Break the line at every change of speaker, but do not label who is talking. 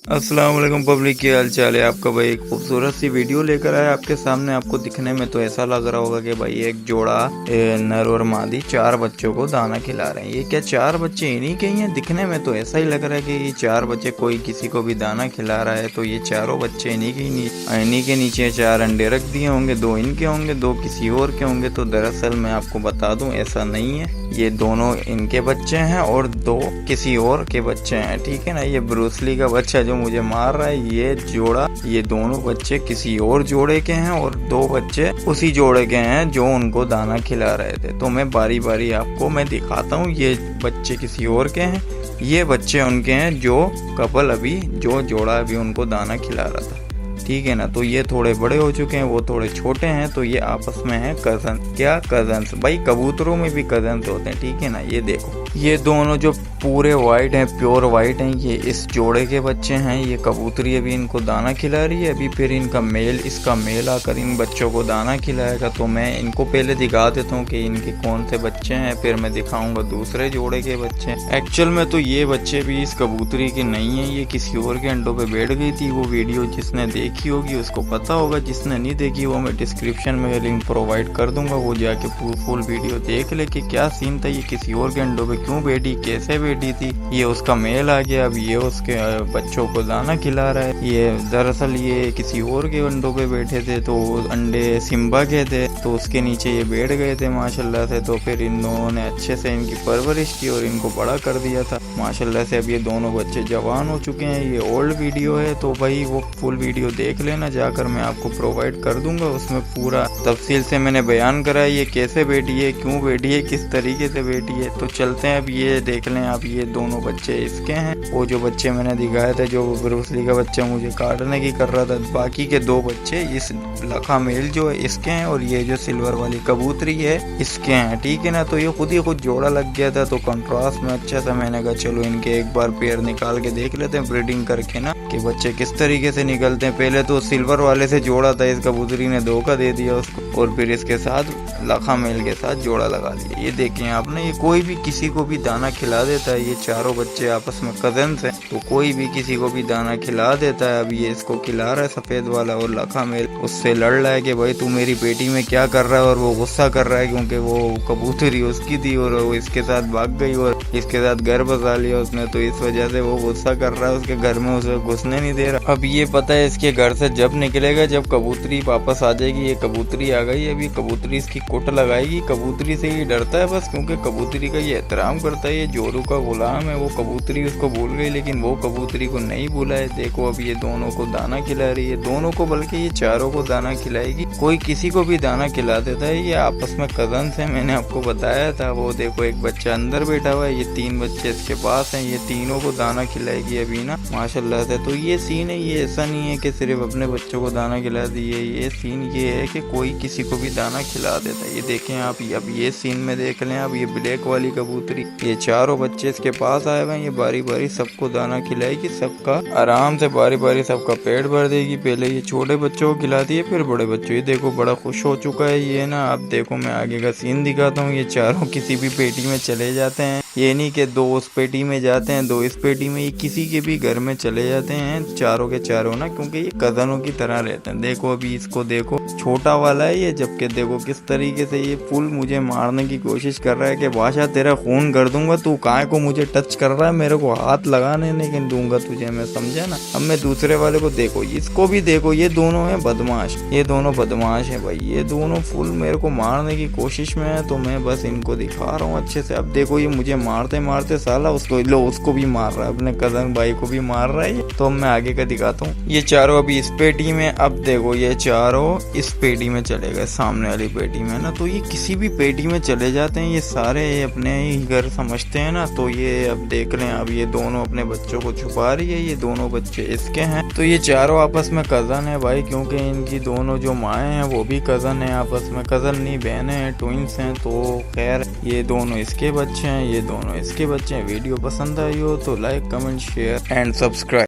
अस्सलाम वालेकुम पब्लिक, क्या हाल चाल है आपका। भाई एक खूबसूरत सी वीडियो लेकर आया आपके सामने। आपको दिखने में तो ऐसा लग रहा होगा कि भाई एक जोड़ा नर और मादी 4 बच्चों को दाना खिला रहे हैं। ये क्या 4 बच्चे इन्हीं के ही हैं? दिखने में तो ऐसा ही लग रहा है कि ये 4 बच्चे कोई किसी को भी दाना खिला रहा है। तो ये चारों बच्चे इन्हीं के नीचे 4 अंडे रख दिए होंगे। 2 इनके होंगे, 2 किसी और के होंगे। तो दरअसल मैं आपको बता दूं ऐसा नहीं है, ये दोनों इनके बच्चे हैं और 2 किसी और के बच्चे हैं। ठीक है ना। ये ब्रूसली का बच्चा जो मुझे मार रहा है, ये जोड़ा, ये दोनों बच्चे किसी और जोड़े के हैं और 2 बच्चे उसी जोड़े के हैं जो उनको दाना खिला रहे थे। तो मैं बारी बारी आपको मैं दिखाता हूँ। ये बच्चे किसी और के हैं, ये बच्चे उनके हैं जो कपल अभी जो जोड़ा अभी उनको दाना खिला रहा था। ठीक है ना। तो ये थोड़े बड़े हो चुके हैं, वो थोड़े छोटे हैं। तो ये आपस में है कजन। क्या कजन्स? भाई कबूतरों में भी कजन्स होते हैं। ठीक है ना। ये देखो, ये दोनों जो पूरे वाइट हैं, प्योर वाइट हैं, ये इस जोड़े के बच्चे हैं। ये कबूतरी अभी इनको दाना खिला रही है। अभी फिर इसका मेल आकर इन बच्चों को दाना खिलाएगा। तो मैं इनको पहले दिखा देता हूँ कि इनके कौन से बच्चे हैं, फिर मैं दिखाऊंगा दूसरे जोड़े के बच्चे। एक्चुअल में तो ये बच्चे भी इस कबूतरी के नहीं है, ये किसी और के अंडों पे बैठ गई थी। वो वीडियो जिसने देखी होगी उसको पता होगा, जिसने नहीं देखी वो मैं डिस्क्रिप्शन में लिंक प्रोवाइड कर दूंगा। वो जाके फुल वीडियो देख ले कि क्या सीन था, ये किसी और के अंडों पे क्यों बैठी, कैसे बैठी थी। ये उसका मेल आ गया, अब ये उसके बच्चों को दाना खिला रहा है। ये दरअसल ये किसी और के अंडों पे बैठे थे, तो अंडे सिम्बा के थे, तो उसके नीचे ये बैठ गए थे माशाल्लाह से। तो फिर इन दोनों ने अच्छे से इनकी परवरिश की और इनको बड़ा कर दिया था माशाल्लाह से। अब ये दोनों बच्चे जवान हो चुके हैं। ये ओल्ड वीडियो है, तो भाई वो फुल वीडियो देख लेना जाकर, मैं आपको प्रोवाइड कर दूंगा। उसमें पूरा तफसील से मैंने बयान करा है ये कैसे बैठी है, क्यों बैठी है, किस तरीके से बैठी है। तो चलते हैं अब ये देख लें। अब ये दोनों बच्चे इसके हैं, वो जो बच्चे मैंने दिखाए थे, जो ब्रूसली का बच्चा मुझे काटने की कर रहा था। बाकी के 2 बच्चे इस लखा मेल जो है इसके हैं, और ये जो सिल्वर वाली कबूतरी है इसके हैं। ठीक है ना। तो ये खुद ही खुद जोड़ा लग गया था, तो कंट्रास्ट में अच्छा सा मैंने कहा चलो इनके एक बार पेयर निकाल के देख लेते हैं ब्रीडिंग करके ना, कि बच्चे किस तरीके से निकलते हैं। पहले तो सिल्वर वाले से जोड़ा था, इस कबूतरी ने धोखा दे दिया उसको, और फिर इसके साथ लखा मेल के साथ जोड़ा लगा दिया। ये देखें आपने, ये कोई भी किसी को भी दाना खिला देता है। ये चारों बच्चे आपस में कजन्स हैं, तो कोई भी किसी को भी दाना खिला देता है। अब ये इसको खिला रहा है सफेद वाला, और लखा मेल उससे लड़ रहा है कि भाई तू मेरी बेटी में क्या कर रहा है। और वो गुस्सा कर रहा है क्योंकि वो कबूतरी उसकी थी और वो इसके साथ भाग गई और इसके साथ घर बसा लिया उसने, तो इस वजह से वो गुस्सा कर रहा है उसके घर में, उसे घुसने नहीं दे रहा। अब ये पता है इसके घर से जब निकलेगा, जब कबूतरी वापस आ जाएगी। ये कबूतरी आ गई, अभी कबूतरी इसकी कुट लगाएगी। कबूतरी से ही डरता है बस, क्योंकि कबूतरी का ये एहतराम करता है। ये जोरू का गुलाम है। वो कबूतरी उसको भूल गई, लेकिन वो कबूतरी को नहीं भूला है। देखो अब ये दोनों को दाना खिला रही है, दोनों को, बल्कि ये चारों को दाना खिलाएगी। कोई किसी को भी दाना खिला देता है। ये आपस में कजन्स है, मैंने आपको बताया था। वो देखो एक बच्चा अंदर बैठा हुआ है, ये 3 बच्चे इसके पास हैं। ये तीनों को दाना खिलाएगी अभी ना माशाल्लाह से। तो ये सीन है, ये ऐसा नहीं है कि सिर्फ अपने बच्चों को दाना खिला दिए। ये सीन ये है कि कोई किसी को भी दाना खिला देता है। ये देखें आप, अब ये सीन में देख लें। अब ये ब्लैक वाली कबूतरी, ये चारों बच्चे इसके पास आए हुए हैं। ये बारी बारी सबको दाना खिलाएगी, सबका आराम से बारी बारी सबका पेट भर देगी। पहले ये छोटे बच्चों को खिलाती है, फिर बड़े बच्चों। ये देखो बड़ा खुश हो चुका है ये ना। अब देखो मैं आगे का सीन दिखाता हूँ। ये चारों किसी भी पेटी में चले जाते हैं। ये नहीं कि 2 उस पेटी में जाते हैं, 2 इस पेटी में, ये किसी के भी घर में चले जाते हैं चारों के चारों ना, क्योंकि ये कजनों की तरह रहते हैं। देखो अभी इसको देखो, छोटा वाला है ये, जबकि देखो किस तरीके से ये फुल मुझे मारने की कोशिश कर रहा है कि बादशाह तेरा खून कर दूंगा, तू काहे को मुझे टच कर रहा है, मेरे को हाथ लगाने नहीं दूंगा तुझे मैं, समझा ना। अब मैं दूसरे वाले को देखो, इसको भी देखो, ये दोनों है बदमाश, ये दोनों बदमाश है भाई। ये दोनों फुल मेरे को मारने की कोशिश में है, तो मैं बस इनको दिखा रहा हूँ अच्छे से। अब देखो ये मुझे मारते मारते साला उसको भी मार रहा है, अपने कजन भाई को भी मार रहा है। तो मैं आगे का दिखाता हूँ। ये चारों अभी इस पेटी में, अब देखो ये चारों इस पेटी में चले गए, सामने वाली पेटी में ना। तो ये किसी भी पेटी में चले जाते हैं, ये सारे अपने ही घर समझते हैं ना। तो ये अब देख लें, अब ये दोनों अपने बच्चों को छुपा रही है। ये दोनों बच्चे इसके हैं। तो ये चारों आपस में कजन है भाई, क्योंकि इनकी दोनों जो माएँ हैं वो भी कजन है आपस में, कजन नहीं बहनें हैं, ट्विंस हैं। तो खैर ये दोनों इसके बच्चे हैं, ये दोनों इसके बच्चे हैं। वीडियो पसंद आई हो तो like, comment, share and subscribe.